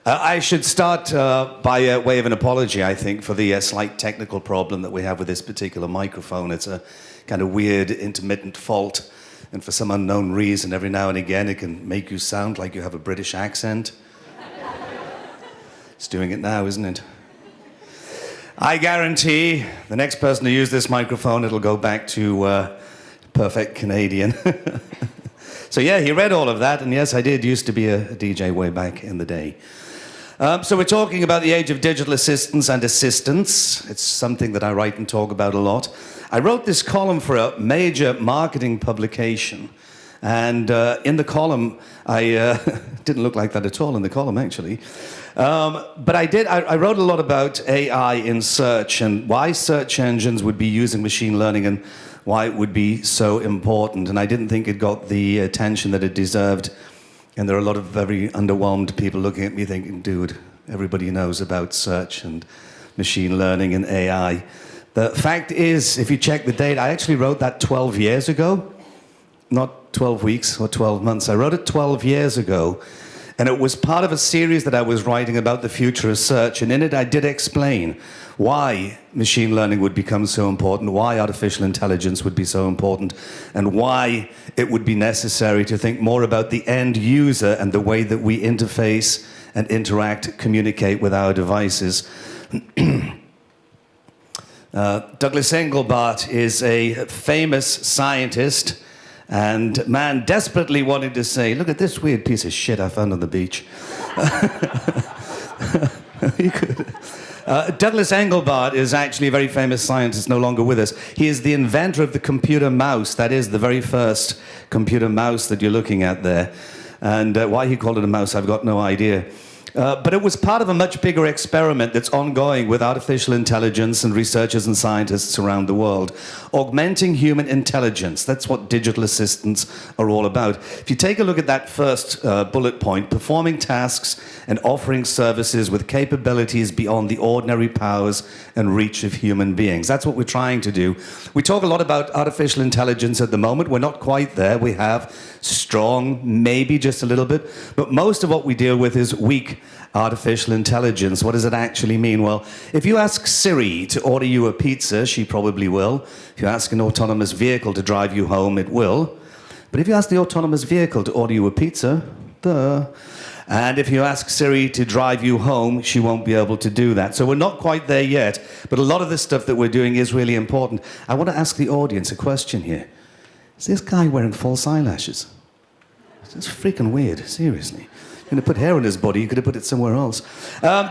I should start by way of an apology, I think, for the slight technical problem that we have with this particular microphone. It's a kind of weird, intermittent fault, and for some unknown reason, every now and again, it can make you sound like you have a British accent. It's doing it now, isn't it? I guarantee the next person to use this microphone, it'll go back to perfect Canadian. So yeah, he read all of that, and yes, I did used to be a DJ way back in the day. So we're talking about the age of digital assistants and assistants. It's something that I write and talk about a lot. I wrote this column for a major marketing publication, and in the column, I didn't look like that at all in the column, actually. But I wrote a lot about AI in search and why search engines would be using machine learning and why it would be so important. And I didn't think it got the attention that it deserved. And there are a lot of very underwhelmed people looking at me thinking, dude, everybody knows about search and machine learning and AI. The fact is, if you check the date, I actually wrote that 12 years ago, not 12 weeks or 12 months. I wrote it 12 years ago, and it was part of a series that I was writing about the future of search, and in it I did explain why machine learning would become so important, why artificial intelligence would be so important, and why it would be necessary to think more about the end user and the way that we interface and interact, communicate with our devices. Douglas Engelbart is a famous scientist and man desperately wanted to say, look at this weird piece of shit I found on the beach. You could. Douglas Engelbart is actually a very famous scientist, no longer with us. He is the inventor of the computer mouse. That is the very first computer mouse that you're looking at there. And why he called it a mouse, I've got no idea. But it was part of a much bigger experiment that's ongoing with artificial intelligence and researchers and scientists around the world. Augmenting human intelligence, that's what digital assistants are all about. If you take a look at that first bullet point, performing tasks and offering services with capabilities beyond the ordinary powers and reach of human beings. That's what we're trying to do. We talk a lot about artificial intelligence at the moment. We're not quite there. We have strong, maybe just a little bit, but most of what we deal with is weak artificial intelligence. What does it actually mean? Well, if you ask Siri to order you a pizza, she probably will. If you ask an autonomous vehicle to drive you home, it will. But if you ask the autonomous vehicle to order you a pizza, duh. And if you ask Siri to drive you home, she won't be able to do that. So we're not quite there yet, but a lot of the stuff that we're doing is really important. I want to ask the audience a question here. Is this guy wearing false eyelashes? It's freaking weird, seriously. You're going to put hair on his body, you could have put it somewhere else.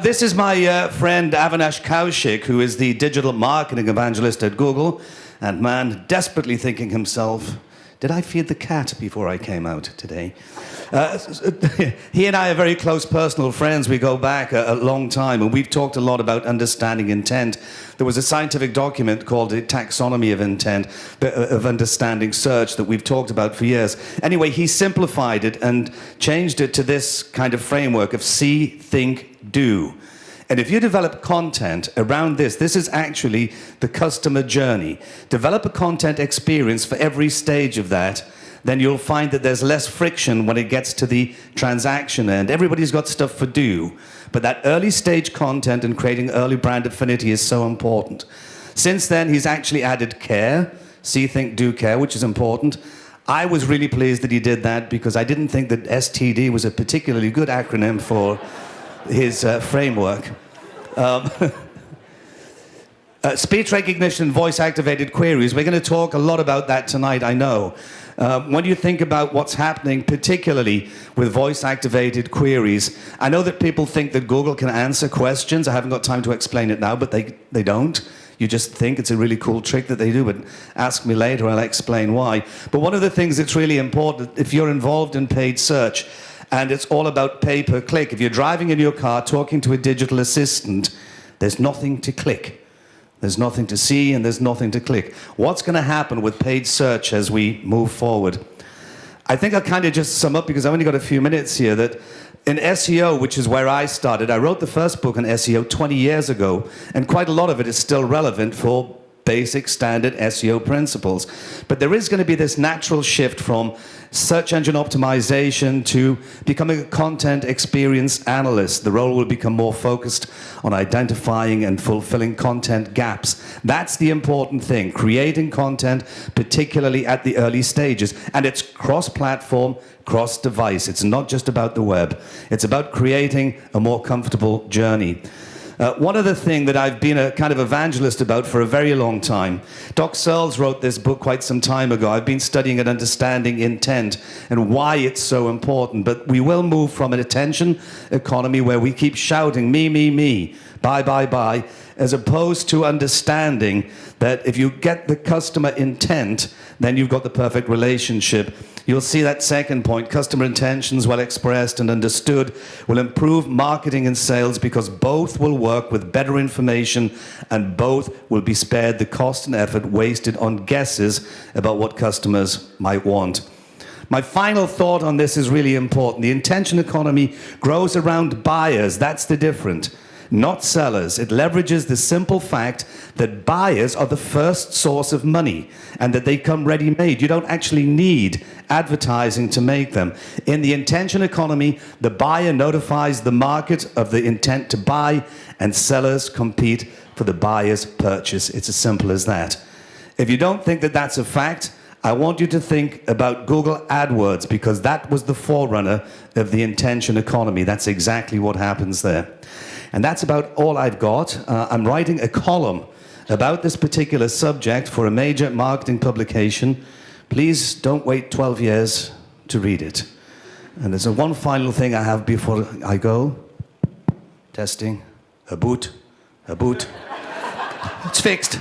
This is my friend Avinash Kaushik, who is the digital marketing evangelist at Google, and man, desperately thinking himself, did I feed the cat before I came out today? He and I are very close personal friends. We go back a long time, and we've talked a lot about understanding intent. There was a scientific document called the Taxonomy of Intent, of understanding search, that we've talked about for years. Anyway, he simplified it and changed it to this kind of framework of see, think, do. And if you develop content around this, this is actually the customer journey. Develop a content experience for every stage of that, then you'll find that there's less friction when it gets to the transaction end. Everybody's got stuff for do, but that early stage content and creating early brand affinity is so important. Since then, he's actually added care, see, think, do, care, which is important. I was really pleased that he did that because I didn't think that STD was a particularly good acronym for his framework. Speech recognition, voice-activated queries. We're going to talk a lot about that tonight, I know. When you think about what's happening, particularly with voice-activated queries, I know that people think that Google can answer questions. I haven't got time to explain it now, but they don't. You just think it's a really cool trick that they do, but ask me later, I'll explain why. But one of the things that's really important, if you're involved in paid search, and it's all about pay-per-click, if you're driving in your car talking to a digital assistant, there's nothing to click. There's nothing to see and there's nothing to click. What's going to happen with paid search as we move forward? I think I'll kind of just sum up, because I've only got a few minutes here, that in SEO, which is where I started, I wrote the first book on SEO 20 years ago, and quite a lot of it is still relevant for basic standard SEO principles. But there is going to be this natural shift from search engine optimization to becoming a content experience analyst. The role will become more focused on identifying and fulfilling content gaps. That's the important thing, creating content, particularly at the early stages. And it's cross-platform, cross-device. It's not just about the web. It's about creating a more comfortable journey. One other thing that I've been a kind of evangelist about for a very long time. Doc Searls wrote this book quite some time ago. I've been studying and understanding intent and why it's so important. But we will move from an attention economy where we keep shouting, me, buy, buy, buy, as opposed to understanding that if you get the customer intent, then you've got the perfect relationship. You'll see that second point, customer intentions well expressed and understood will improve marketing and sales because both will work with better information and both will be spared the cost and effort wasted on guesses about what customers might want. My final thought on this is really important. The intention economy grows around buyers. That's the difference. Not sellers. It leverages the simple fact that buyers are the first source of money and that they come ready-made. You don't actually need advertising to make them. In the intention economy, the buyer notifies the market of the intent to buy and sellers compete for the buyer's purchase. It's as simple as that. If you don't think that that's a fact, I want you to think about Google AdWords because that was the forerunner of the intention economy. That's exactly what happens there. And that's about all I've got. I'm writing a column about this particular subject for a major marketing publication. Please don't wait 12 years to read it. And there's one final thing I have before I go. Testing. A boot. It's fixed.